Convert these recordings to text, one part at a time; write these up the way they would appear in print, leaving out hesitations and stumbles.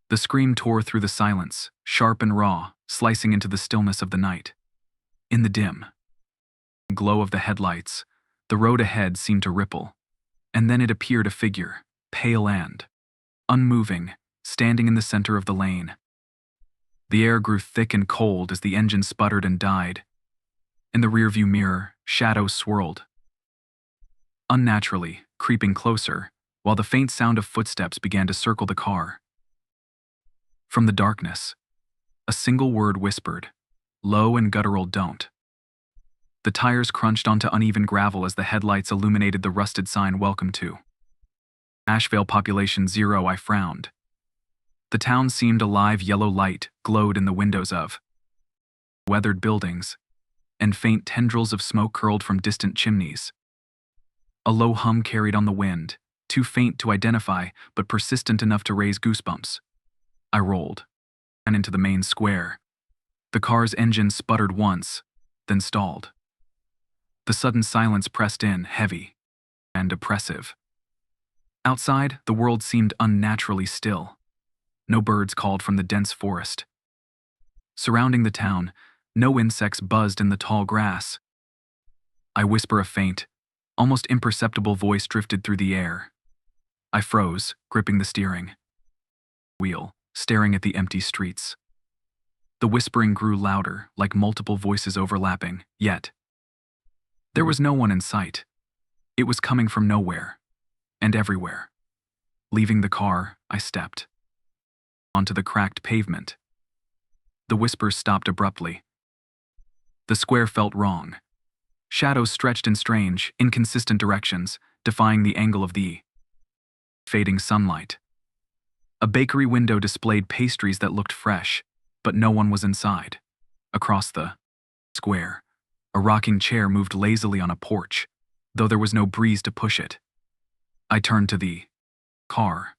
The scream tore through the silence, sharp and raw, slicing into the stillness of the night. In the dim glow of the headlights, the road ahead seemed to ripple, and then it appeared a figure, pale and unmoving, standing in the center of the lane. The air grew thick and cold as the engine sputtered and died. In the rearview mirror, shadows swirled, unnaturally, creeping closer, while the faint sound of footsteps began to circle the car. From the darkness, a single word whispered, low and guttural, "Don't." The tires crunched onto uneven gravel as the headlights illuminated the rusted sign, "Welcome to Asheville Population Zero." I frowned. The town seemed alive. Yellow light glowed in the windows of weathered buildings, and faint tendrils of smoke curled from distant chimneys. A low hum carried on the wind, too faint to identify but persistent enough to raise goosebumps. I rolled and into the main square. The car's engine sputtered once, then stalled. The sudden silence pressed in, heavy and oppressive. Outside, the world seemed unnaturally still. No birds called from the dense forest. Surrounding the town, no insects buzzed in the tall grass. I whisper, a faint, almost imperceptible voice drifted through the air. I froze, gripping the steering wheel, staring at the empty streets. The whispering grew louder, like multiple voices overlapping, yet there was no one in sight. It was coming from nowhere, and everywhere. Leaving the car, I stepped onto the cracked pavement. The whispers stopped abruptly. The square felt wrong. Shadows stretched in strange, inconsistent directions, defying the angle of the fading sunlight. A bakery window displayed pastries that looked fresh, but no one was inside. Across the square, a rocking chair moved lazily on a porch, though there was no breeze to push it. I turned to the car.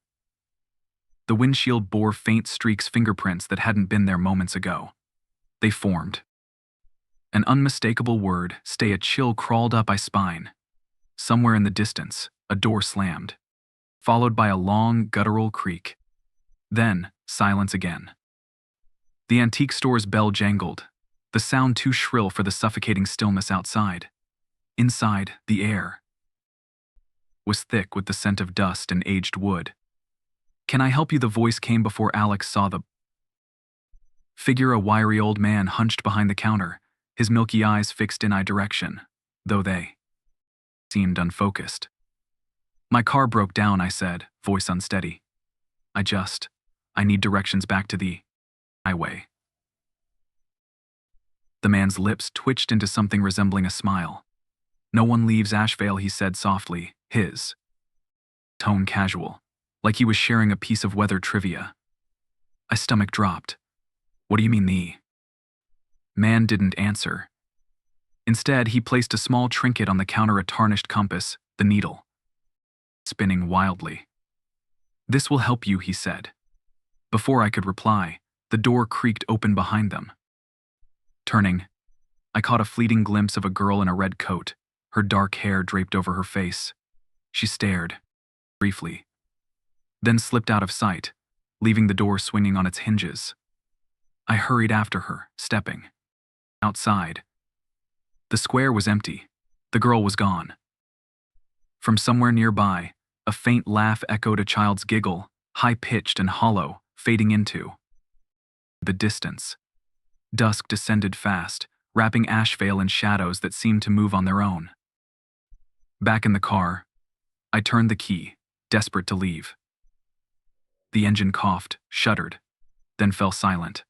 The windshield bore faint streaks, fingerprints that hadn't been there moments ago. They formed an unmistakable word, "stay." A chill crawled up my spine. Somewhere in the distance, a door slammed, followed by a long, guttural creak. Then, silence again. The antique store's bell jangled, the sound too shrill for the suffocating stillness outside. Inside, the air was thick with the scent of dust and aged wood. "Can I help you?" the voice came before Alex saw the figure, a wiry old man hunched behind the counter, his milky eyes fixed in my direction, though they seemed unfocused. "My car broke down," I said, voice unsteady. I need directions back to the highway." The man's lips twitched into something resembling a smile. "No one leaves Asheville," he said softly, his tone casual, like he was sharing a piece of weather trivia. My stomach dropped. "What do you mean?" The man didn't answer. Instead, he placed a small trinket on the counter, a tarnished compass, the needle spinning wildly. "This will help you," he said. Before I could reply, the door creaked open behind them. Turning, I caught a fleeting glimpse of a girl in a red coat, her dark hair draped over her face. She stared briefly, then slipped out of sight, leaving the door swinging on its hinges. I hurried after her, stepping outside. The square was empty. The girl was gone. From somewhere nearby, a faint laugh echoed, a child's giggle, high-pitched and hollow, fading into the distance. Dusk descended fast, wrapping Asheville in shadows that seemed to move on their own. Back in the car, I turned the key, desperate to leave. The engine coughed, shuddered, then fell silent.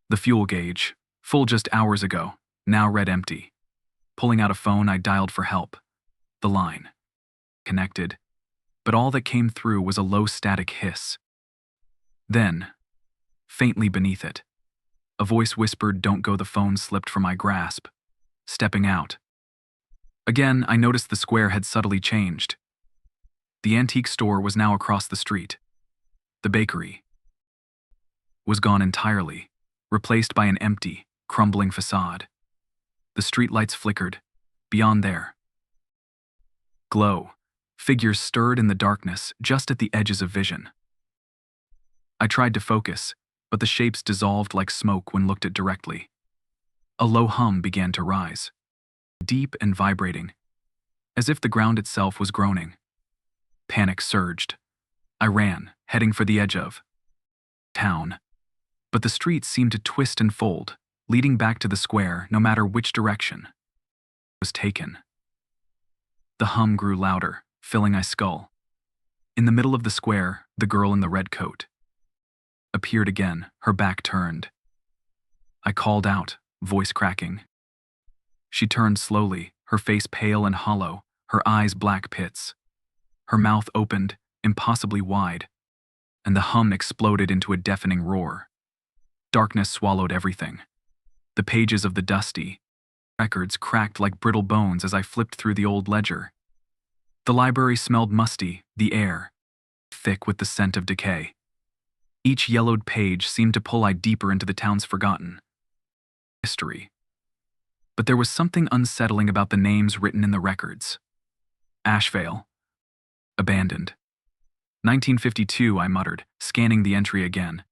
The fuel gauge, full just hours ago, now read empty. Pulling out a phone, I dialed for help. The line connected, but all that came through was a low static hiss. Then, faintly beneath it, a voice whispered, "Don't go." The phone slipped from my grasp. Stepping out again, I noticed the square had subtly changed. The antique store was now across the street. The bakery was gone entirely, replaced by an empty, crumbling facade. The streetlights flickered. Beyond their glow, figures stirred in the darkness just at the edges of vision. I tried to focus, but the shapes dissolved like smoke when looked at directly. A low hum began to rise, deep and vibrating, as if the ground itself was groaning. Panic surged. I ran, heading for the edge of town. But the streets seemed to twist and fold, leading back to the square no matter which direction it was taken. The hum grew louder, filling my skull. In the middle of the square, the girl in the red coat appeared again, her back turned. I called out, voice cracking. She turned slowly, her face pale and hollow, her eyes black pits. Her mouth opened, impossibly wide, and the hum exploded into a deafening roar. Darkness swallowed everything. The pages of the dusty records cracked like brittle bones as I flipped through the old ledger. The library smelled musty, the air thick with the scent of decay. Each yellowed page seemed to pull I deeper into the town's forgotten history. But there was something unsettling about the names written in the records. Ashvale. Abandoned. 1952, I muttered, scanning the entry again.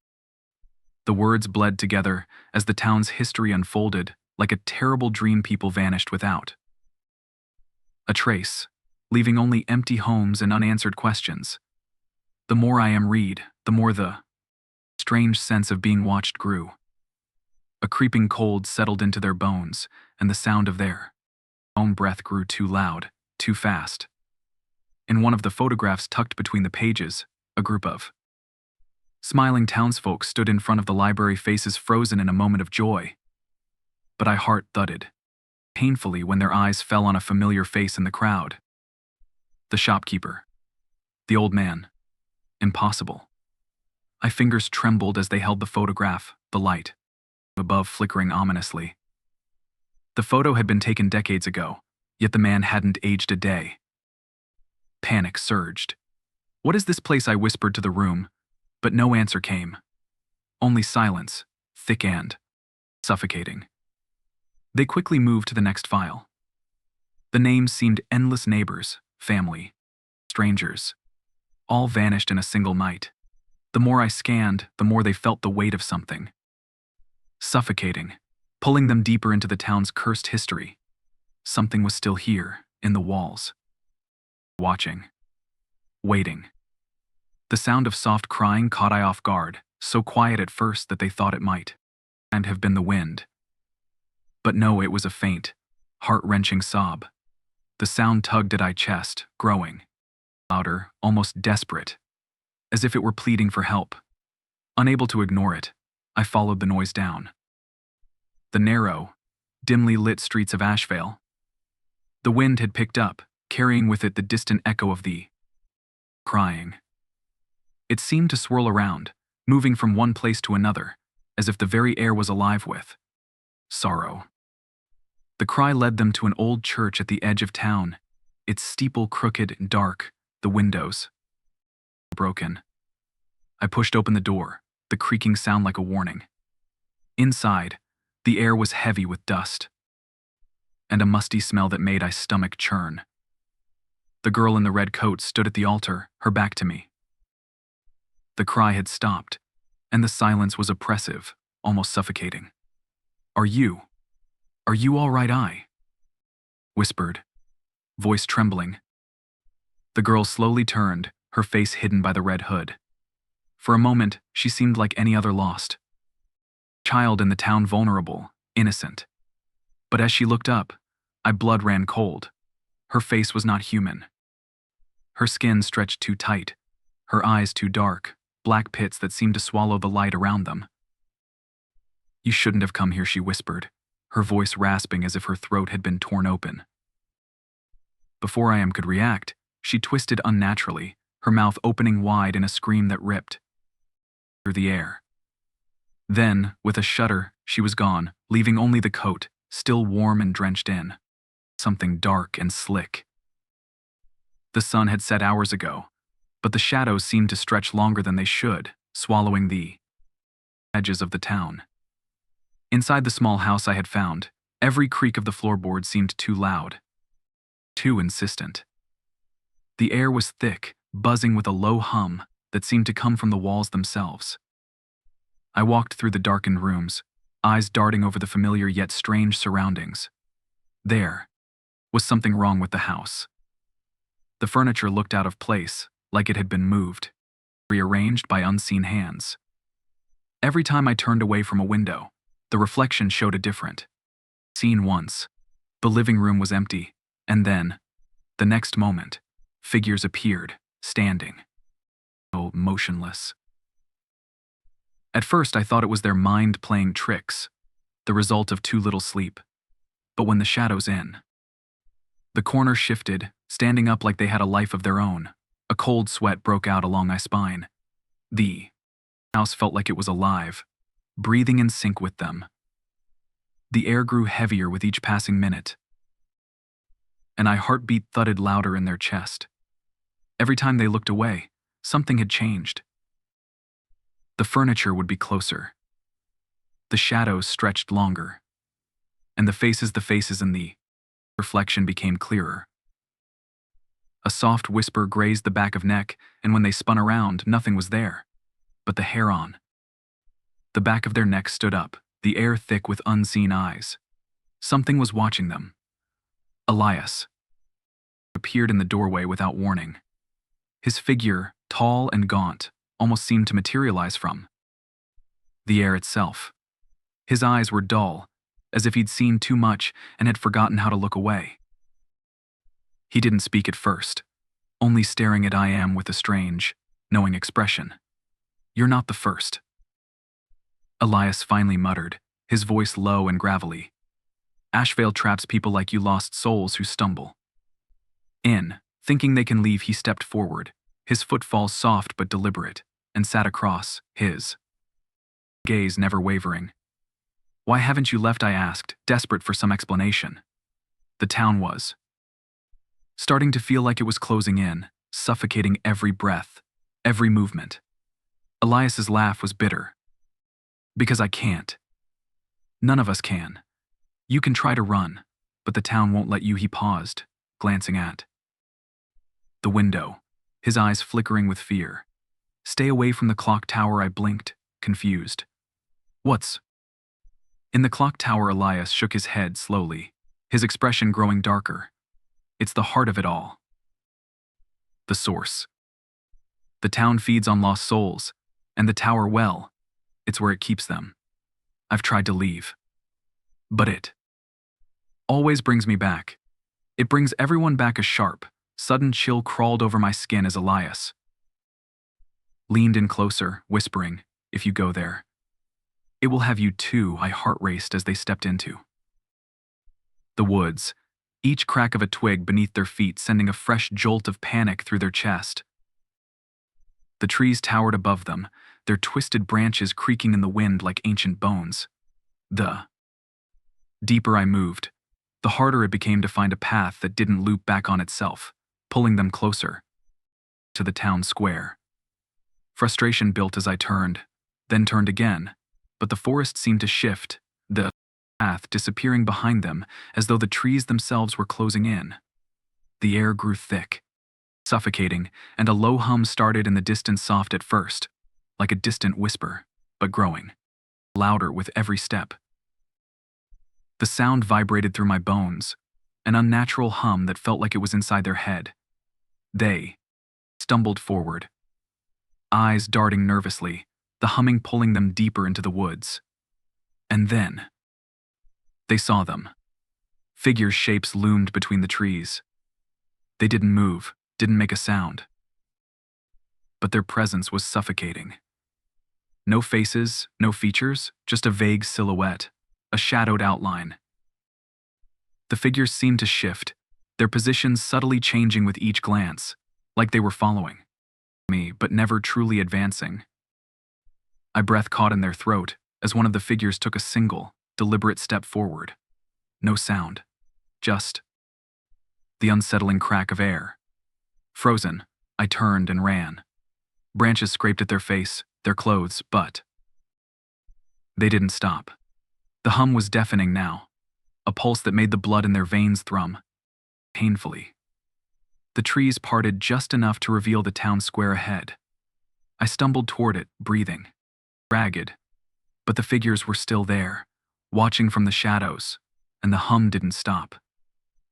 The words bled together as the town's history unfolded, like a terrible dream people vanished without a trace, leaving only empty homes and unanswered questions. The more I read, the more the strange sense of being watched grew. A creeping cold settled into their bones, and the sound of their own breath grew too loud, too fast. In one of the photographs tucked between the pages, a group of smiling townsfolk stood in front of the library, faces frozen in a moment of joy. But my heart thudded painfully when their eyes fell on a familiar face in the crowd. The shopkeeper. The old man. Impossible. My fingers trembled as they held the photograph, the light above flickering ominously. The photo had been taken decades ago, yet the man hadn't aged a day. Panic surged. "What is this place?" I whispered to the room, but no answer came. Only silence, thick and suffocating. They quickly moved to the next file. The names seemed endless: neighbors, family, strangers. All vanished in a single night. The more I scanned, the more they felt the weight of something suffocating, pulling them deeper into the town's cursed history. Something was still here, in the walls. Watching. Waiting. The sound of soft crying caught I off guard, so quiet at first that they thought it might and have been the wind. But no, it was a faint, heart-wrenching sob. The sound tugged at my chest, growing louder, almost desperate, as if it were pleading for help. Unable to ignore it, I followed the noise down the narrow, dimly lit streets of Ashvale. The wind had picked up, carrying with it the distant echo of the crying. It seemed to swirl around, moving from one place to another, as if the very air was alive with sorrow. The cry led them to an old church at the edge of town, its steeple crooked and dark, the windows broken. I pushed open the door, the creaking sound like a warning. Inside, the air was heavy with dust and a musty smell that made my stomach churn. The girl in the red coat stood at the altar, her back to me. The cry had stopped, and the silence was oppressive, almost suffocating. Are you all right?" I whispered, voice trembling. The girl slowly turned, her face hidden by the red hood. For a moment, she seemed like any other lost child in the town, vulnerable, innocent. But as she looked up, my blood ran cold. Her face was not human. Her skin stretched too tight, her eyes too dark, black pits that seemed to swallow the light around them. "You shouldn't have come here," she whispered, her voice rasping as if her throat had been torn open. Before I could react, she twisted unnaturally, her mouth opening wide in a scream that ripped through the air. Then, with a shudder, she was gone, leaving only the coat, still warm and drenched in something dark and slick. The sun had set hours ago, but the shadows seemed to stretch longer than they should, swallowing the edges of the town. Inside the small house I had found, every creak of the floorboard seemed too loud, too insistent. The air was thick, buzzing with a low hum that seemed to come from the walls themselves. I walked through the darkened rooms, eyes darting over the familiar yet strange surroundings. There was something wrong with the house. The furniture looked out of place, like it had been moved, rearranged by unseen hands. Every time I turned away from a window, the reflection showed a different scene once. The living room was empty, and then, the next moment, figures appeared, standing, motionless. At first I thought it was their mind playing tricks, the result of too little sleep. But when the shadows in, the corner shifted, standing up like they had a life of their own. A cold sweat broke out along my spine. The house felt like it was alive, breathing in sync with them. The air grew heavier with each passing minute, and my heartbeat thudded louder in their chest. Every time they looked away, something had changed. The furniture would be closer. The shadows stretched longer, and the faces in the reflection became clearer. A soft whisper grazed the back of neck, and when they spun around, nothing was there. But the hair on the back of their neck stood up, the air thick with unseen eyes. Something was watching them. Elias appeared in the doorway without warning. His figure, tall and gaunt, almost seemed to materialize from the air itself. His eyes were dull, as if he'd seen too much and had forgotten how to look away. He didn't speak at first, only staring at I am with a strange, knowing expression. "You're not the first," Elias finally muttered, his voice low and gravelly. "Ashvale traps people like you lost souls who stumble in. Thinking they can leave, he stepped forward, his footfall soft but deliberate, and sat across, his gaze never wavering. "Why haven't you left?" I asked, desperate for some explanation. The town was starting to feel like it was closing in, suffocating every breath, every movement. Elias's laugh was bitter. "Because I can't. None of us can. You can try to run, but the town won't let you." He paused, glancing at the window, his eyes flickering with fear. "Stay away from the clock tower." I blinked, confused. "What's in the clock tower?" Elias shook his head slowly, his expression growing darker. "It's the heart of it all. The source. The town feeds on lost souls, and the tower, well, it's where it keeps them. I've tried to leave, but it always brings me back. It brings everyone back." A sharp, sudden chill crawled over my skin as Elias leaned in closer, whispering, "If you go there, it will have you too." I heart raced as they stepped into the woods, each crack of a twig beneath their feet sending a fresh jolt of panic through their chest. The trees towered above them, their twisted branches creaking in the wind like ancient bones. The deeper I moved, the harder it became to find a path that didn't loop back on itself, pulling them closer to the town square. Frustration built as I turned, then turned again, but the forest seemed to shift, the path disappearing behind them as though the trees themselves were closing in. The air grew thick, suffocating, and a low hum started in the distance, soft at first, like a distant whisper, but growing louder with every step. The sound vibrated through my bones, an unnatural hum that felt like it was inside their head. They stumbled forward, eyes darting nervously, the humming pulling them deeper into the woods. And then they saw them. Figures' shapes loomed between the trees. They didn't move, didn't make a sound, but their presence was suffocating. No faces, no features, just a vague silhouette, a shadowed outline. The figures seemed to shift, their positions subtly changing with each glance, like they were following me but never truly advancing. My breath caught in their throat as one of the figures took a single, deliberate step forward. No sound, just the unsettling crack of air. Frozen, I turned and ran. Branches scraped at their face, their clothes, but they didn't stop. The hum was deafening now, a pulse that made the blood in their veins thrum painfully. The trees parted just enough to reveal the town square ahead. I stumbled toward it, breathing ragged, But the figures were still there, watching from the shadows, and the hum didn't stop.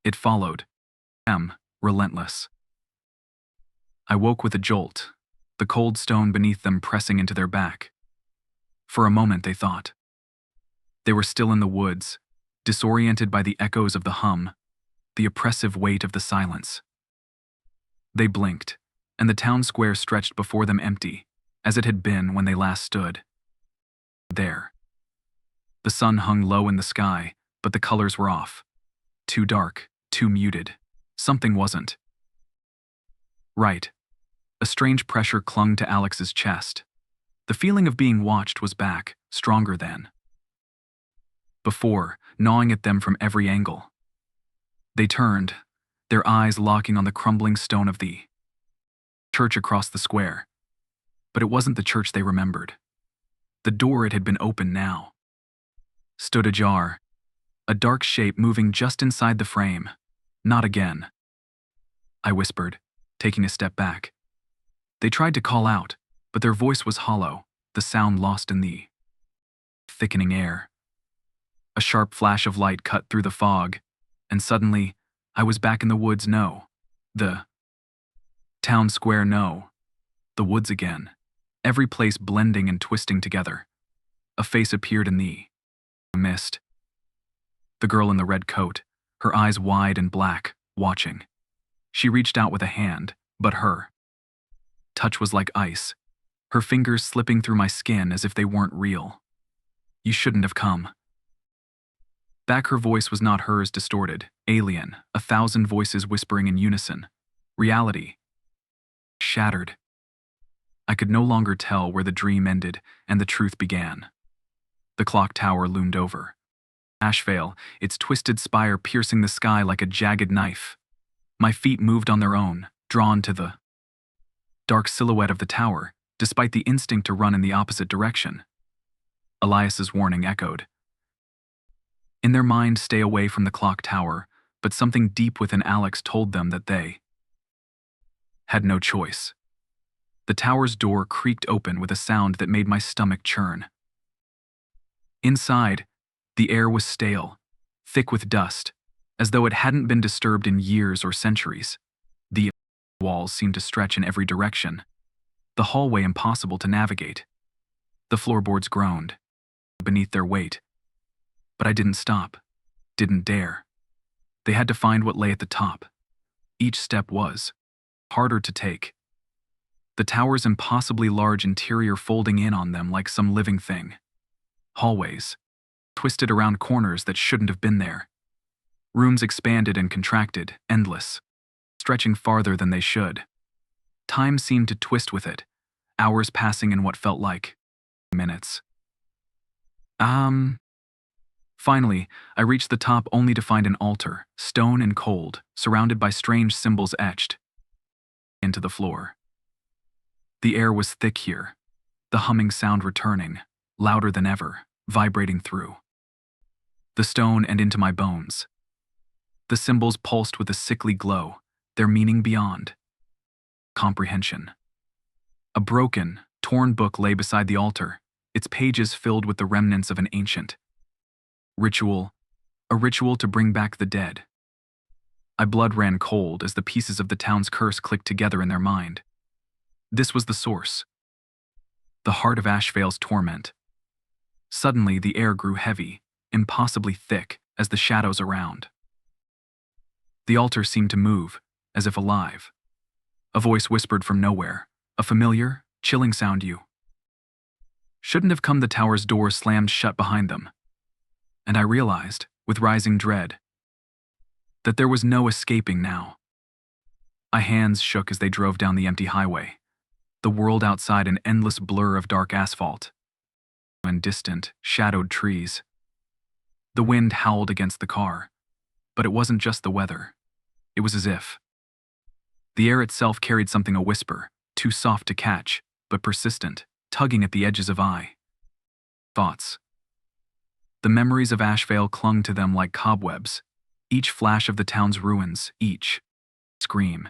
It followed, relentless. I woke with a jolt, the cold stone beneath them pressing into their back. For a moment they thought. They were still in the woods, disoriented by the echoes of the hum, the oppressive weight of the silence. They blinked, and the town square stretched before them empty, as it had been when they last stood. There. The sun hung low in the sky, but the colors were off. Too dark, too muted. Something wasn't right. A strange pressure clung to Alex's chest. The feeling of being watched was back, stronger than before, gnawing at them from every angle. They turned, their eyes locking on the crumbling stone of the church across the square. But it wasn't the church they remembered. The door, it had been open now, stood ajar, a dark shape moving just inside the frame. Not again, I whispered, taking a step back. They tried to call out, but their voice was hollow, the sound lost in the thickening air. A sharp flash of light cut through the fog, and suddenly, I was back in the woods. No. The town square. No. The woods again. Every place blending and twisting together. A face appeared in the mist. The girl in the red coat, her eyes wide and black, watching. She reached out with a hand, but her touch was like ice, her fingers slipping through my skin as if they weren't real. You shouldn't have come. Back, her voice was not hers, distorted, alien, 1,000 voices whispering in unison. Reality. Shattered. I could no longer tell where the dream ended and the truth began. The clock tower loomed over. Ashvale, its twisted spire piercing the sky like a jagged knife. My feet moved on their own, drawn to the dark silhouette of the tower, despite the instinct to run in the opposite direction. Elias's warning echoed. In their mind, stay away from the clock tower, but something deep within Alex told them that they had no choice. The tower's door creaked open with a sound that made my stomach churn. Inside, the air was stale, thick with dust, as though it hadn't been disturbed in years or centuries. The walls seemed to stretch in every direction, the hallway impossible to navigate. The floorboards groaned beneath their weight. But I didn't stop, didn't dare. They had to find what lay at the top. Each step was harder to take. The tower's impossibly large interior folding in on them like some living thing. Hallways, twisted around corners that shouldn't have been there. Rooms expanded and contracted, endless, stretching farther than they should. Time seemed to twist with it, hours passing in what felt like minutes. Finally, I reached the top only to find an altar, stone and cold, surrounded by strange symbols etched into the floor. The air was thick here, the humming sound returning, louder than ever, vibrating through the stone and into my bones. The symbols pulsed with a sickly glow, their meaning beyond comprehension. A broken, torn book lay beside the altar, its pages filled with the remnants of an ancient ritual, a ritual to bring back the dead. My blood ran cold as the pieces of the town's curse clicked together in their mind. This was the source, the heart of Ashvale's torment. Suddenly, the air grew heavy, impossibly thick, as the shadows around the altar seemed to move, as if alive. A voice whispered from nowhere, a familiar, chilling sound. You shouldn't have come. The tower's door slammed shut behind them. And I realized, with rising dread, that there was no escaping now. My hands shook as they drove down the empty highway, the world outside an endless blur of dark asphalt and distant, shadowed trees. The wind howled against the car, but it wasn't just the weather. It was as if the air itself carried something, a whisper, too soft to catch, but persistent, tugging at the edges of my thoughts. The memories of Ashvale clung to them like cobwebs, each flash of the town's ruins, each scream,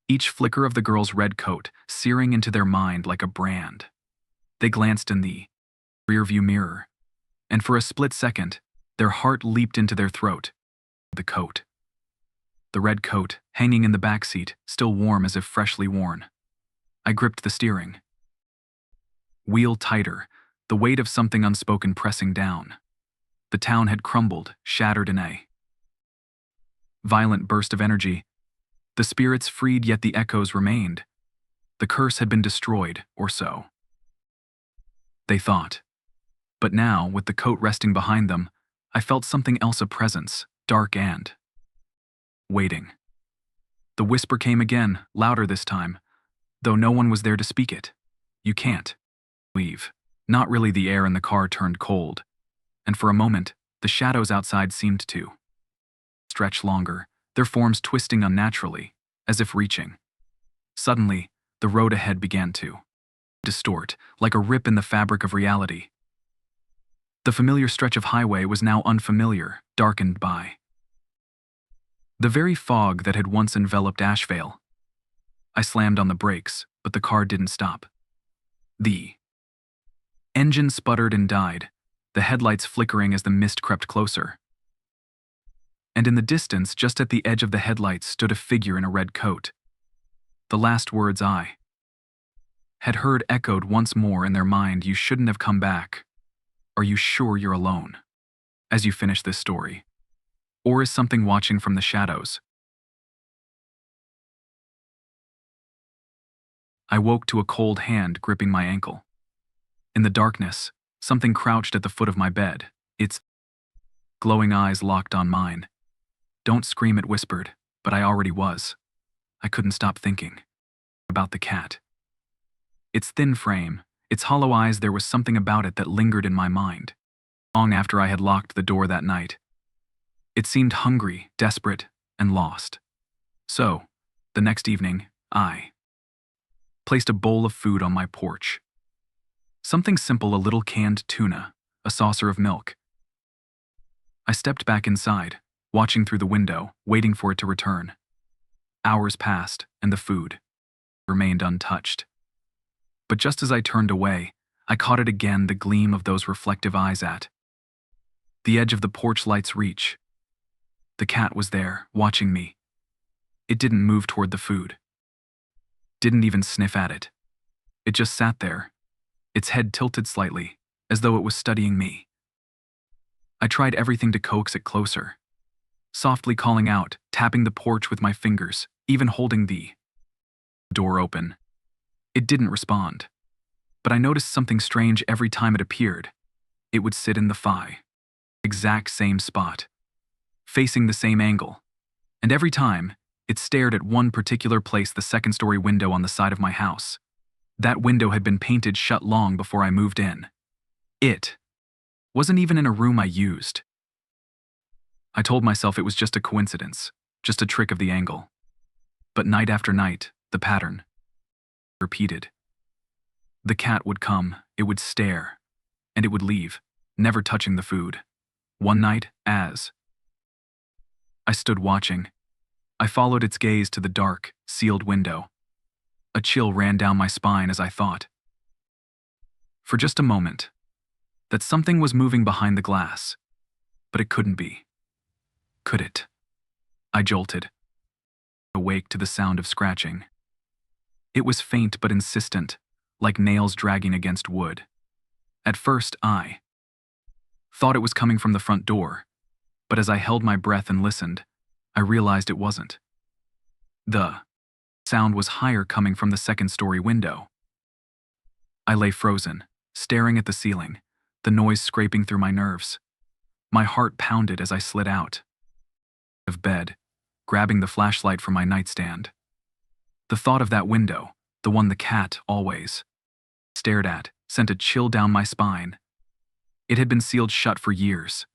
each flicker of the girl's red coat searing into their mind like a brand. They glanced in the rearview mirror, and for a split second, their heart leaped into their throat. The coat. The red coat, hanging in the back seat, still warm as if freshly worn. I gripped the steering. Wheel tighter, the weight of something unspoken pressing down. The town had crumbled, shattered in a violent burst of energy. The spirits freed, yet the echoes remained. The curse had been destroyed, or so they thought. But now, with the coat resting behind them, I felt something else, a presence, dark and waiting. The whisper came again, louder this time, though no one was there to speak it. You can't leave. Not really. The air in the car turned cold, and for a moment, the shadows outside seemed to stretch longer, their forms twisting unnaturally, as if reaching. Suddenly, the road ahead began to distort, like a rip in the fabric of reality. The familiar stretch of highway was now unfamiliar, darkened by the very fog that had once enveloped Asheville. I slammed on the brakes, but the car didn't stop. The engine sputtered and died, the headlights flickering as the mist crept closer. And in the distance, just at the edge of the headlights, stood a figure in a red coat. The last words I had heard echoed once more in their mind. You shouldn't have come back. Are you sure you're alone as you finish this story? Or is something watching from the shadows? I woke to a cold hand gripping my ankle. In the darkness, something crouched at the foot of my bed, its glowing eyes locked on mine. Don't scream, it whispered, but I already was. I couldn't stop thinking about the cat. Its thin frame, its hollow eyes, there was something about it that lingered in my mind. Long after I had locked the door that night. It seemed hungry, desperate, and lost. So, the next evening, I placed a bowl of food on my porch. Something simple, a little canned tuna, a saucer of milk. I stepped back inside, watching through the window, waiting for it to return. Hours passed, and the food remained untouched. But just as I turned away, I caught it again, the gleam of those reflective eyes at the edge of the porch light's reach. The cat was there, watching me. It didn't move toward the food. Didn't even sniff at it. It just sat there, its head tilted slightly, as though it was studying me. I tried everything to coax it closer. Softly calling out, tapping the porch with my fingers, even holding the door open. It didn't respond. But I noticed something strange every time it appeared. It would sit in the exact same spot, facing the same angle. And every time, it stared at one particular place, the second-story window on the side of my house. That window had been painted shut long before I moved in. It wasn't even in a room I used. I told myself it was just a coincidence, just a trick of the angle. But night after night, the pattern repeated. The cat would come, it would stare, and it would leave, never touching the food. One night, as I stood watching, I followed its gaze to the dark, sealed window. A chill ran down my spine as I thought, for just a moment, that something was moving behind the glass. But it couldn't be. Could it? I jolted, awake to the sound of scratching. It was faint but insistent, like nails dragging against wood. At first, I thought it was coming from the front door, but as I held my breath and listened, I realized it wasn't. The sound was higher, coming from the second-story window. I lay frozen, staring at the ceiling, the noise scraping through my nerves. My heart pounded as I slid out of bed, grabbing the flashlight from my nightstand. The thought of that window, the one the cat always stared at, sent a chill down my spine. It had been sealed shut for years.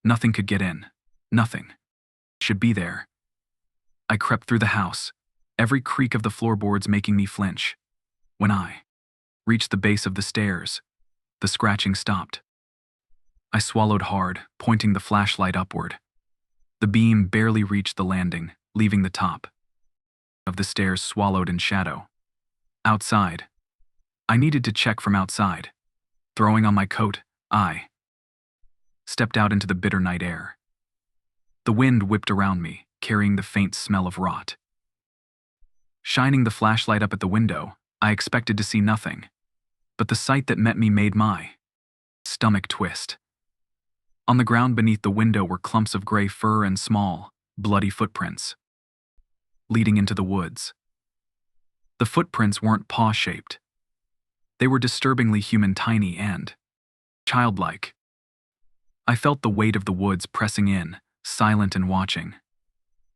Nothing could get in. Nothing should be there. I crept through the house, every creak of the floorboards making me flinch. When I reached the base of the stairs, the scratching stopped. I swallowed hard, pointing the flashlight upward. The beam barely reached the landing, leaving the top of the stairs swallowed in shadow. Outside. I needed to check from outside. Throwing on my coat, I stepped out into the bitter night air. The wind whipped around me, carrying the faint smell of rot. Shining the flashlight up at the window, I expected to see nothing, but the sight that met me made my stomach twist. On the ground beneath the window were clumps of gray fur and small, bloody footprints, leading into the woods. The footprints weren't paw-shaped. They were disturbingly human, tiny and childlike. I felt the weight of the woods pressing in, silent and watching.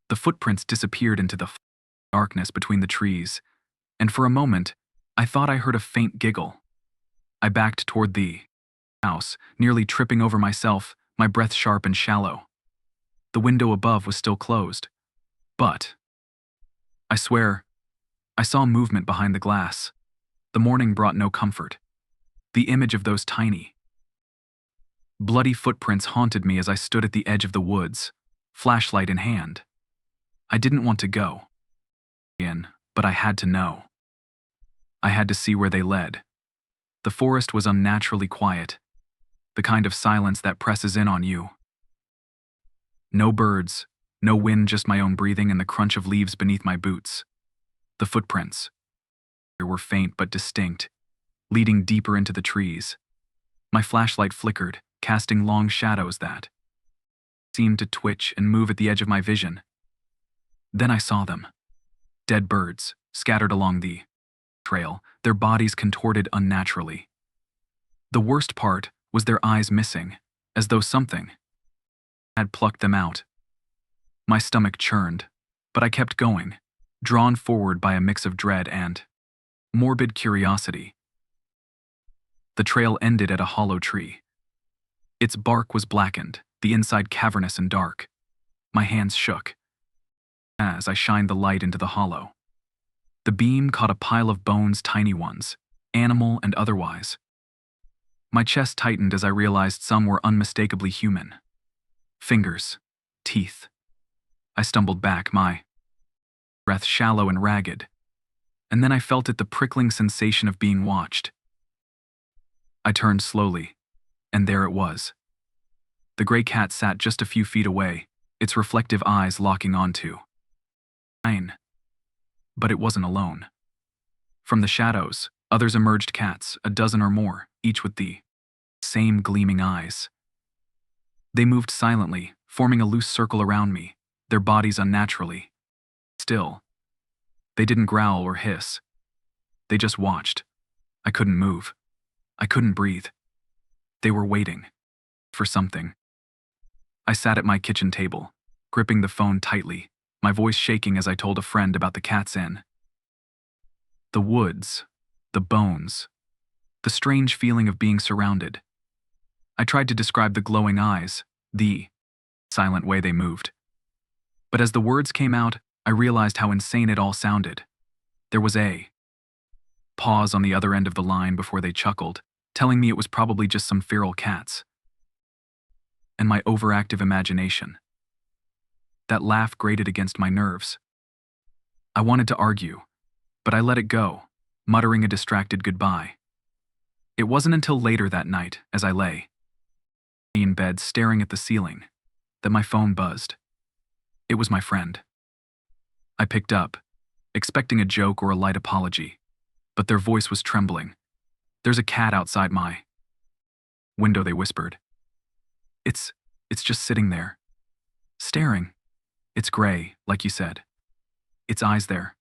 The footprints disappeared into the darkness between the trees, and for a moment, I thought I heard a faint giggle. I backed toward the house, nearly tripping over myself, my breath sharp and shallow. The window above was still closed, but I swear, I saw movement behind the glass. The morning brought no comfort. The image of those tiny, bloody footprints haunted me as I stood at the edge of the woods, flashlight in hand. I didn't want to go in, but I had to know. I had to see where they led. The forest was unnaturally quiet, the kind of silence that presses in on you. No birds, no wind, just my own breathing and the crunch of leaves beneath my boots. The footprints were faint but distinct, leading deeper into the trees. My flashlight flickered, casting long shadows that seemed to twitch and move at the edge of my vision. Then I saw them. Dead birds, scattered along the trail, their bodies contorted unnaturally. The worst part was their eyes missing, as though something had plucked them out. My stomach churned, but I kept going, drawn forward by a mix of dread and morbid curiosity. The trail ended at a hollow tree. Its bark was blackened, the inside cavernous and dark. My hands shook as I shined the light into the hollow. The beam caught a pile of bones, tiny ones, animal and otherwise. My chest tightened as I realized some were unmistakably human. Fingers, teeth. I stumbled back, my breath shallow and ragged, and then I felt the prickling sensation of being watched. I turned slowly, and there it was. The gray cat sat just a few feet away, its reflective eyes locking onto mine. But it wasn't alone. From the shadows, others emerged, cats, a dozen or more, each with the same gleaming eyes. They moved silently, forming a loose circle around me, their bodies unnaturally still. They didn't growl or hiss. They just watched. I couldn't move. I couldn't breathe. They were waiting for something. I sat at my kitchen table, gripping the phone tightly, my voice shaking as I told a friend about the cats in the woods, the bones, the strange feeling of being surrounded. I tried to describe the glowing eyes, the silent way they moved. But as the words came out, I realized how insane it all sounded. There was a pause on the other end of the line before they chuckled, telling me it was probably just some feral cats. And my overactive imagination. That laugh grated against my nerves. I wanted to argue, but I let it go, muttering a distracted goodbye. It wasn't until later that night, as I lay in bed staring at the ceiling, that my phone buzzed. It was my friend. I picked up, expecting a joke or a light apology, but their voice was trembling. "There's a cat outside my window," they whispered. It's just sitting there, staring. It's gray, like you said. Its eyes there."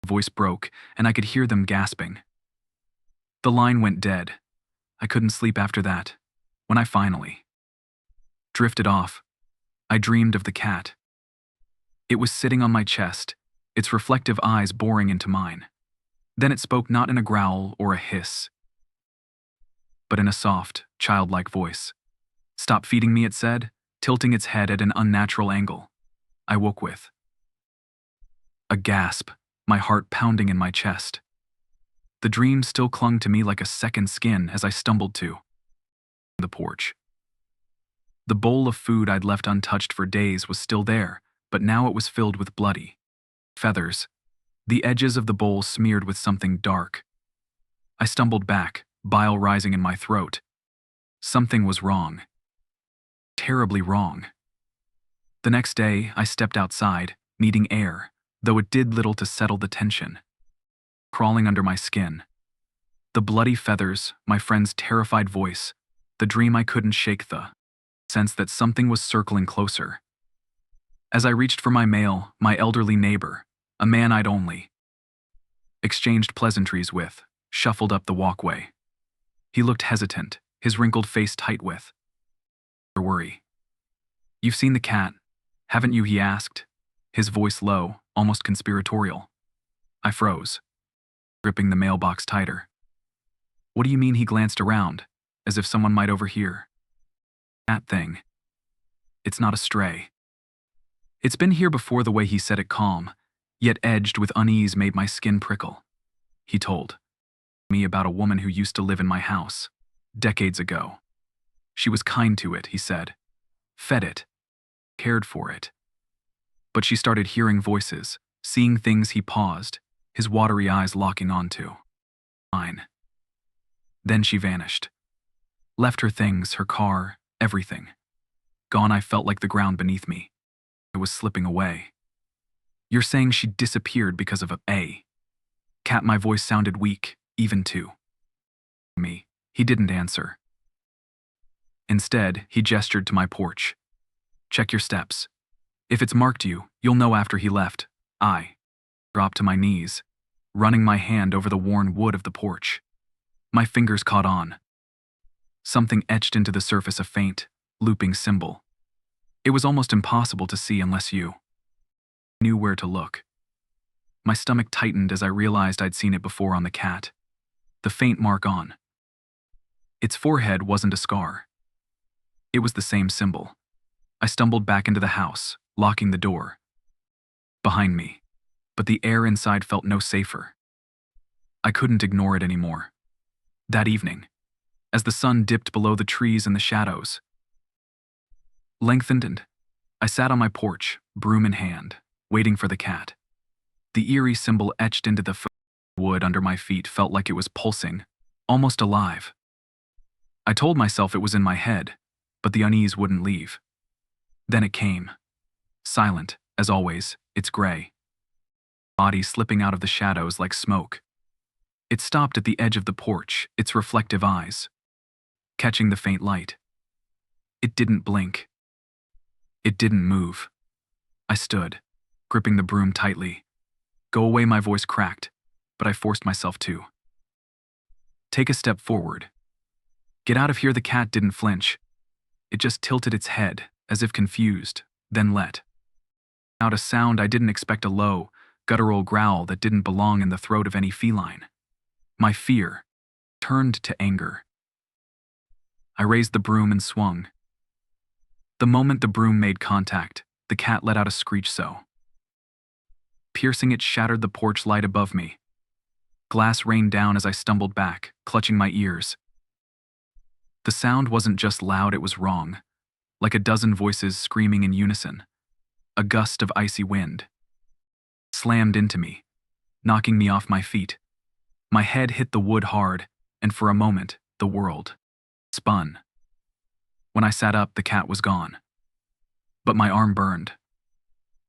The voice broke, and I could hear them gasping. The line went dead. I couldn't sleep after that. When I finally drifted off, I dreamed of the cat. It was sitting on my chest, its reflective eyes boring into mine. Then it spoke, not in a growl or a hiss, but in a soft, childlike voice. "Stop feeding me," it said, tilting its head at an unnatural angle. I woke with a gasp, my heart pounding in my chest. The dream still clung to me like a second skin as I stumbled to the porch. The bowl of food I'd left untouched for days was still there, but now it was filled with bloody feathers, the edges of the bowl smeared with something dark. I stumbled back, bile rising in my throat. Something was wrong. Terribly wrong. The next day, I stepped outside, needing air, though it did little to settle the tension. Crawling under my skin. The bloody feathers, my friend's terrified voice, the dream I couldn't shake, the sense that something was circling closer. As I reached for my mail, my elderly neighbor, a man I'd only exchanged pleasantries with, shuffled up the walkway. He looked hesitant, his wrinkled face tight with worry. "You've seen the cat, haven't you?" he asked, his voice low, almost conspiratorial. I froze, gripping the mailbox tighter. "What do you mean?" He glanced around, as if someone might overhear. "That thing. It's not a stray." It's been here before. The way he said it, calm, yet edged with unease, made my skin prickle. He told me about a woman who used to live in my house, decades ago. She was kind to it, he said, fed it, cared for it. But she started hearing voices, seeing things. He paused, his watery eyes locking onto mine. Then she vanished. Left her things, her car, everything. Gone. I felt like the ground beneath me. I was slipping away. "You're saying she disappeared because of a cat?" My voice sounded weak, even to me. He didn't answer. Instead, he gestured to my porch. "Check your steps. If it's marked you, you'll know." After he left, I dropped to my knees, running my hand over the worn wood of the porch. My fingers caught on something etched into the surface, a faint, looping symbol. It was almost impossible to see unless you knew where to look. My stomach tightened as I realized I'd seen it before on the cat. The faint mark on its forehead wasn't a scar. It was the same symbol. I stumbled back into the house, locking the door behind me, but the air inside felt no safer. I couldn't ignore it anymore. That evening, as the sun dipped below the trees and the shadows lengthened, and I sat on my porch, broom in hand, waiting for the cat. The eerie symbol etched into the wood under my feet felt like it was pulsing, almost alive. I told myself it was in my head, but the unease wouldn't leave. Then it came. Silent, as always, its gray body slipping out of the shadows like smoke. It stopped at the edge of the porch, its reflective eyes catching the faint light. It didn't blink. It didn't move. I stood, gripping the broom tightly. "Go away," my voice cracked, but I forced myself to take a step forward. "Get out of here." The cat didn't flinch. It just tilted its head, as if confused, then let out a sound I didn't expect, a low, guttural growl that didn't belong in the throat of any feline. My fear turned to anger. I raised the broom and swung. The moment the broom made contact, the cat let out a screech so piercing it shattered the porch light above me. Glass rained down as I stumbled back, clutching my ears. The sound wasn't just loud, it was wrong, like a dozen voices screaming in unison. A gust of icy wind slammed into me, knocking me off my feet. My head hit the wood hard, and for a moment, the world spun. When I sat up, the cat was gone. But my arm burned.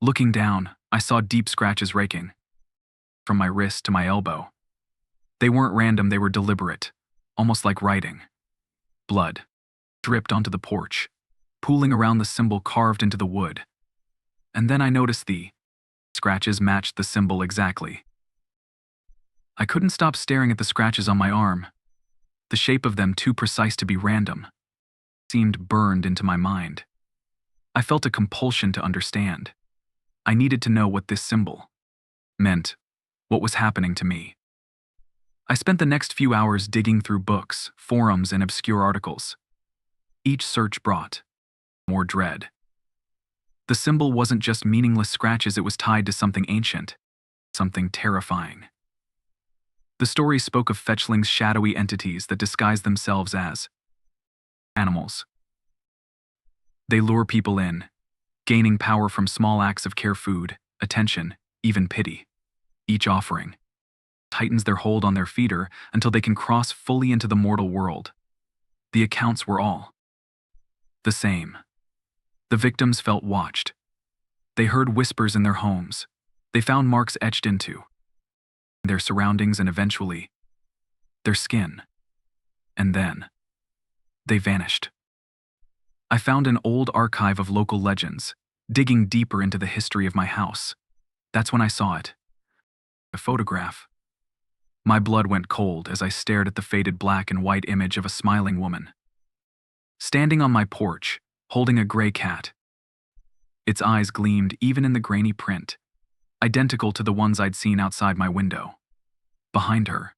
Looking down, I saw deep scratches raking from my wrist to my elbow. They weren't random, they were deliberate, almost like writing. Blood dripped onto the porch, pooling around the symbol carved into the wood. And then I noticed the scratches matched the symbol exactly. I couldn't stop staring at the scratches on my arm. The shape of them, too precise to be random, seemed burned into my mind. I felt a compulsion to understand. I needed to know what this symbol meant, what was happening to me. I spent the next few hours digging through books, forums, and obscure articles. Each search brought more dread. The symbol wasn't just meaningless scratches, it was tied to something ancient, something terrifying. The story spoke of fetchlings, shadowy entities that disguise themselves as animals. They lure people in, gaining power from small acts of care, food, attention, even pity. Each offering tightens their hold on their feeder until they can cross fully into the mortal world. The accounts were all the same. The victims felt watched. They heard whispers in their homes. They found marks etched into their surroundings and eventually their skin. And then they vanished. I found an old archive of local legends, digging deeper into the history of my house. That's when I saw it. A photograph. My blood went cold as I stared at the faded black and white image of a smiling woman, standing on my porch, holding a gray cat. Its eyes gleamed even in the grainy print, identical to the ones I'd seen outside my window. Behind her,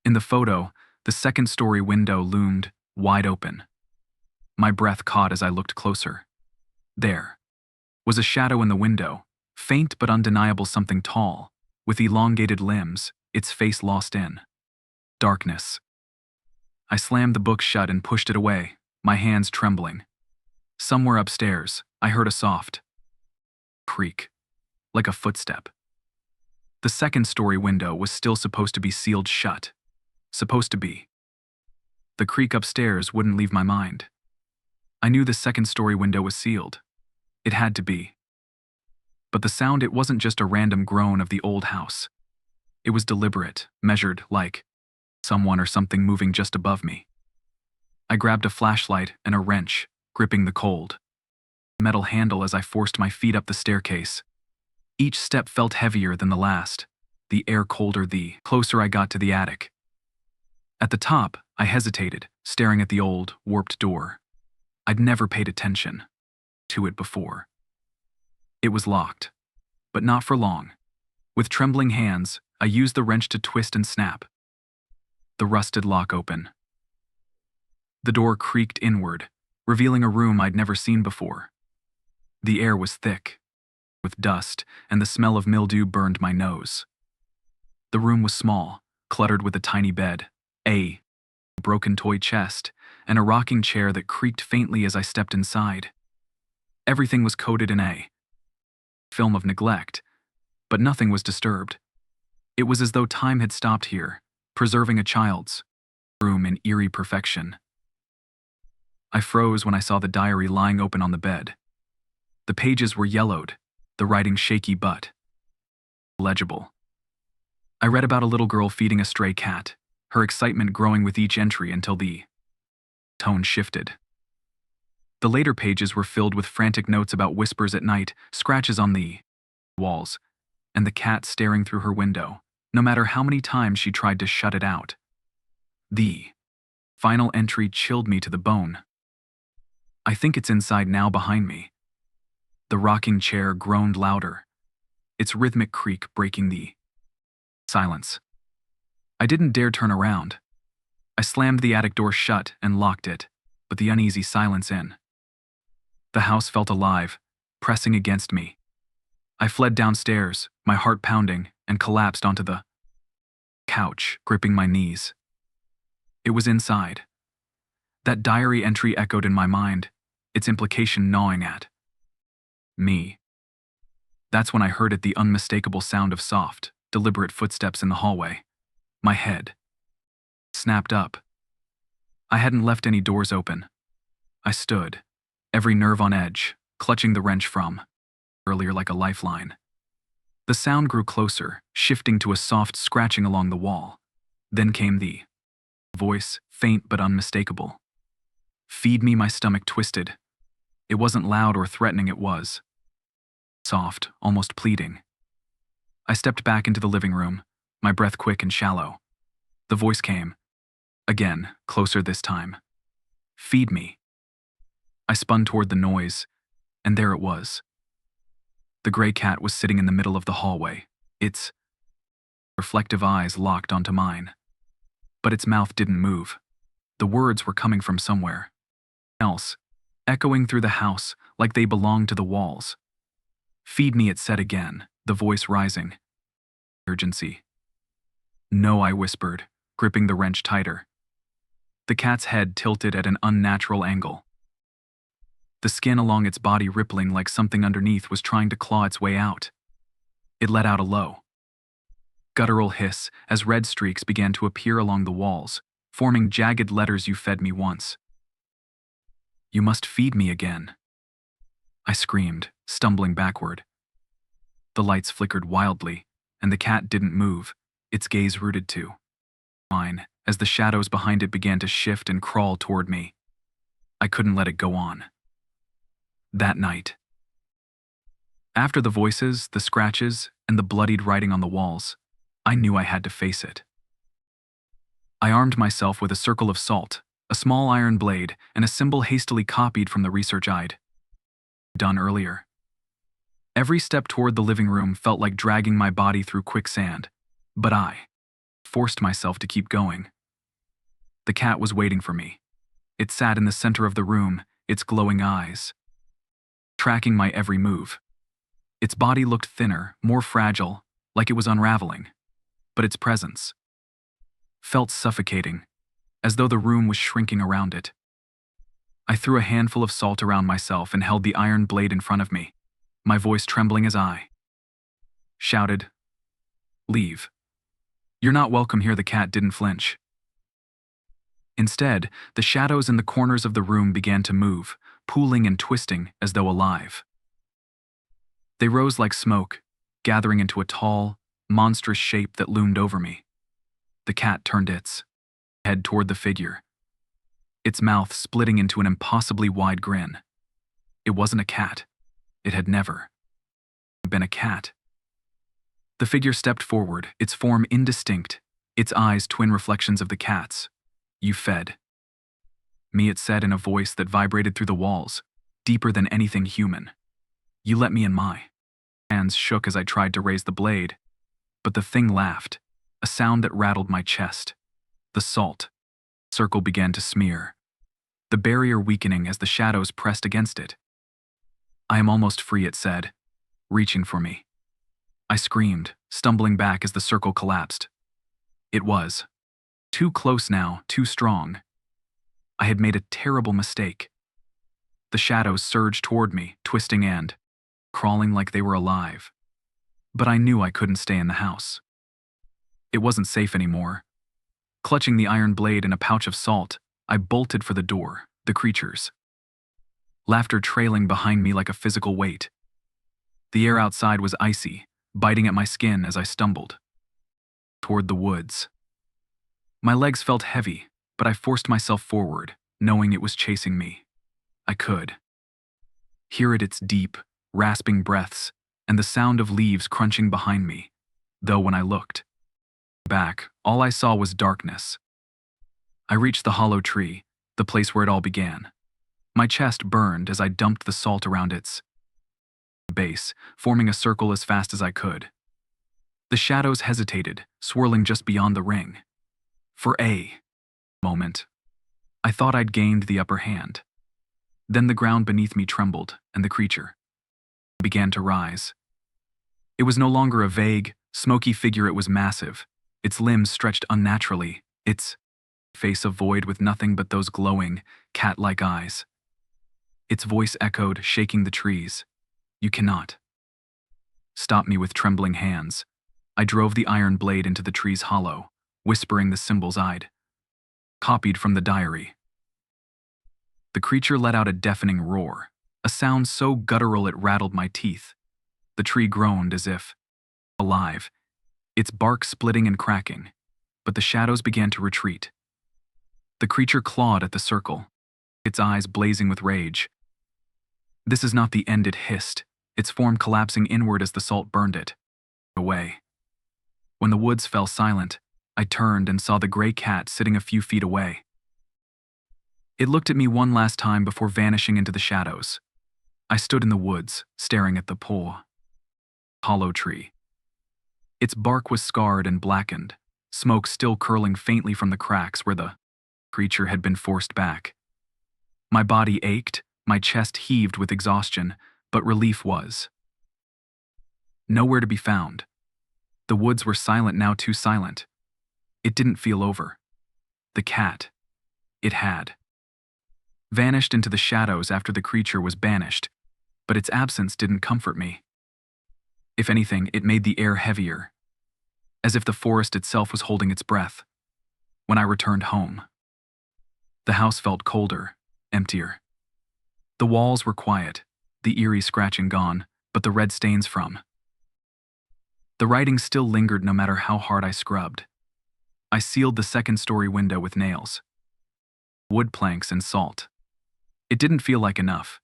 in the photo, the second-story window loomed wide open. My breath caught as I looked closer. There was a shadow in the window, faint but undeniable, something tall, with elongated limbs, its face lost in darkness. I slammed the book shut and pushed it away, my hands trembling. Somewhere upstairs, I heard a soft creak, like a footstep. The second-story window was still supposed to be sealed shut. Supposed to be. The creak upstairs wouldn't leave my mind. I knew the second-story window was sealed. It had to be. But the sound, it wasn't just a random groan of the old house. It was deliberate, measured, like someone or something moving just above me. I grabbed a flashlight and a wrench, gripping the cold metal handle as I forced my feet up the staircase. Each step felt heavier than the last, the air colder the closer I got to the attic. At the top, I hesitated, staring at the old, warped door. I'd never paid attention to it before. It was locked, but not for long. With trembling hands, I used the wrench to twist and snap the rusted lock open. The door creaked inward, revealing a room I'd never seen before. The air was thick with dust, and the smell of mildew burned my nose. The room was small, cluttered with a tiny bed, a broken toy chest, and a rocking chair that creaked faintly as I stepped inside. Everything was coated in a film of neglect, but nothing was disturbed. It was as though time had stopped here, preserving a child's room in eerie perfection. I froze when I saw the diary lying open on the bed. The pages were yellowed, the writing shaky but legible. I read about a little girl feeding a stray cat, her excitement growing with each entry until the tone shifted. The later pages were filled with frantic notes about whispers at night, scratches on the walls, and the cat staring through her window, no matter how many times she tried to shut it out. The final entry chilled me to the bone. I think it's inside now, behind me. The rocking chair groaned louder, its rhythmic creak breaking the silence. I didn't dare turn around. I slammed the attic door shut and locked it, but the uneasy silence in the house felt alive, pressing against me. I fled downstairs, my heart pounding, and collapsed onto the couch, gripping my knees. It was inside. That diary entry echoed in my mind, its implication gnawing at me. That's when I heard it, the unmistakable sound of soft, deliberate footsteps in the hallway. My head snapped up. I hadn't left any doors open. I stood, every nerve on edge, clutching the wrench from earlier like a lifeline. The sound grew closer, shifting to a soft scratching along the wall. Then came the voice, faint but unmistakable. Feed me. My stomach twisted. It wasn't loud or threatening, it was soft, almost pleading. I stepped back into the living room, my breath quick and shallow. The voice came. Again, closer this time. Feed me. I spun toward the noise, and there it was. The gray cat was sitting in the middle of the hallway, its reflective eyes locked onto mine. But its mouth didn't move. The words were coming from somewhere else, echoing through the house like they belonged to the walls. Feed me, it said again, the voice rising. Urgency. No, I whispered, gripping the wrench tighter. The cat's head tilted at an unnatural angle, the skin along its body rippling like something underneath was trying to claw its way out. It let out a low Guttural hiss as red streaks began to appear along the walls, forming jagged letters. "You fed me once. You must feed me again," I screamed, stumbling backward. The lights flickered wildly, and the cat didn't move, its gaze rooted to mine, as the shadows behind it began to shift and crawl toward me. I couldn't let it go on. That night, after the voices, the scratches, and the bloodied writing on the walls, I knew I had to face it. I armed myself with a circle of salt, a small iron blade, and a symbol hastily copied from the research I'd done earlier. Every step toward the living room felt like dragging my body through quicksand, but I forced myself to keep going. The cat was waiting for me. It sat in the center of the room, its glowing eyes tracking my every move. Its body looked thinner, more fragile, like it was unraveling, but its presence felt suffocating, as though the room was shrinking around it. I threw a handful of salt around myself and held the iron blade in front of me, my voice trembling as I shouted, "Leave. You're not welcome here." The cat didn't flinch. Instead, the shadows in the corners of the room began to move, pooling and twisting as though alive. They rose like smoke, gathering into a tall, monstrous shape that loomed over me. The cat turned its head toward the figure, its mouth splitting into an impossibly wide grin. It wasn't a cat. It had never been a cat. The figure stepped forward, its form indistinct, its eyes twin reflections of the cat's. "You fed me," it said in a voice that vibrated through the walls, deeper than anything human. "You let me in." My hands shook as I tried to raise the blade, but the thing laughed, a sound that rattled my chest. The salt circle began to smear, the barrier weakening as the shadows pressed against it. "I am almost free," it said, reaching for me. I screamed, stumbling back as the circle collapsed. It was too close now, too strong. I had made a terrible mistake. The shadows surged toward me, twisting and crawling like they were alive. But I knew I couldn't stay in the house. It wasn't safe anymore. Clutching the iron blade and a pouch of salt, I bolted for the door, the creatures' laughter trailing behind me like a physical weight. The air outside was icy, biting at my skin as I stumbled toward the woods. My legs felt heavy, but I forced myself forward, knowing it was chasing me. I could hear its deep, rasping breaths and the sound of leaves crunching behind me, though when I looked back, all I saw was darkness. I reached the hollow tree, the place where it all began. My chest burned as I dumped the salt around its base, forming a circle as fast as I could. The shadows hesitated, swirling just beyond the ring. For a moment, I thought I'd gained the upper hand. Then the ground beneath me trembled, and the creature began to rise. It was no longer a vague, smoky figure. It was massive, its limbs stretched unnaturally, its face a void with nothing but those glowing, cat-like eyes. Its voice echoed, shaking the trees. "You cannot stop me." With trembling hands, I drove the iron blade into the tree's hollow, whispering the symbols I'd copied from the diary. The creature let out a deafening roar, a sound so guttural it rattled my teeth. The tree groaned as if alive, its bark splitting and cracking, but the shadows began to retreat. The creature clawed at the circle, its eyes blazing with rage. "This is not the end," it hissed, its form collapsing inward as the salt burned it away. When the woods fell silent, I turned and saw the gray cat sitting a few feet away. It looked at me one last time before vanishing into the shadows. I stood in the woods, staring at the poor, hollow tree. Its bark was scarred and blackened, smoke still curling faintly from the cracks where the creature had been forced back. My body ached, my chest heaved with exhaustion, but relief was nowhere to be found. The woods were silent now, too silent. It didn't feel over. The cat, it had vanished into the shadows after the creature was banished, but its absence didn't comfort me. If anything, it made the air heavier, as if the forest itself was holding its breath. When I returned home, the house felt colder, emptier. The walls were quiet, the eerie scratching gone, but the red stains from the writing still lingered no matter how hard I scrubbed. I sealed the second-story window with nails, wood planks, and salt. It didn't feel like enough.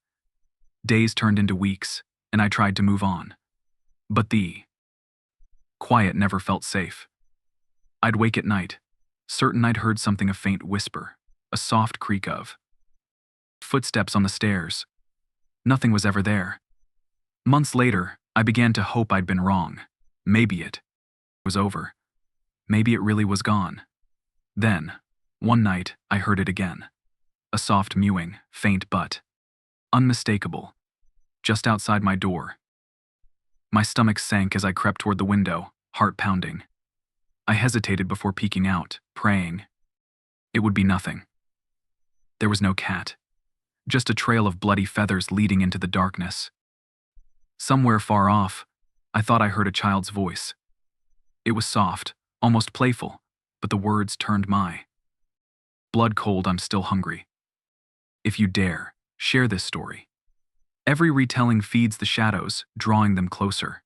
Days turned into weeks, and I tried to move on. But the quiet never felt safe. I'd wake at night, certain I'd heard something, a faint whisper, a soft creak of footsteps on the stairs. Nothing was ever there. Months later, I began to hope I'd been wrong. Maybe it was over. Maybe it really was gone. Then, one night, I heard it again. A soft mewing, faint but unmistakable, just outside my door. My stomach sank as I crept toward the window, heart pounding. I hesitated before peeking out, praying it would be nothing. There was no cat, just a trail of bloody feathers leading into the darkness. Somewhere far off, I thought I heard a child's voice. It was soft, almost playful, but the words turned my blood cold. I'm still hungry. If you dare, share this story. Every retelling feeds the shadows, drawing them closer.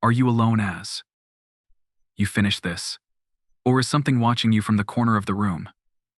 Are you alone as you finish this? Or is something watching you from the corner of the room?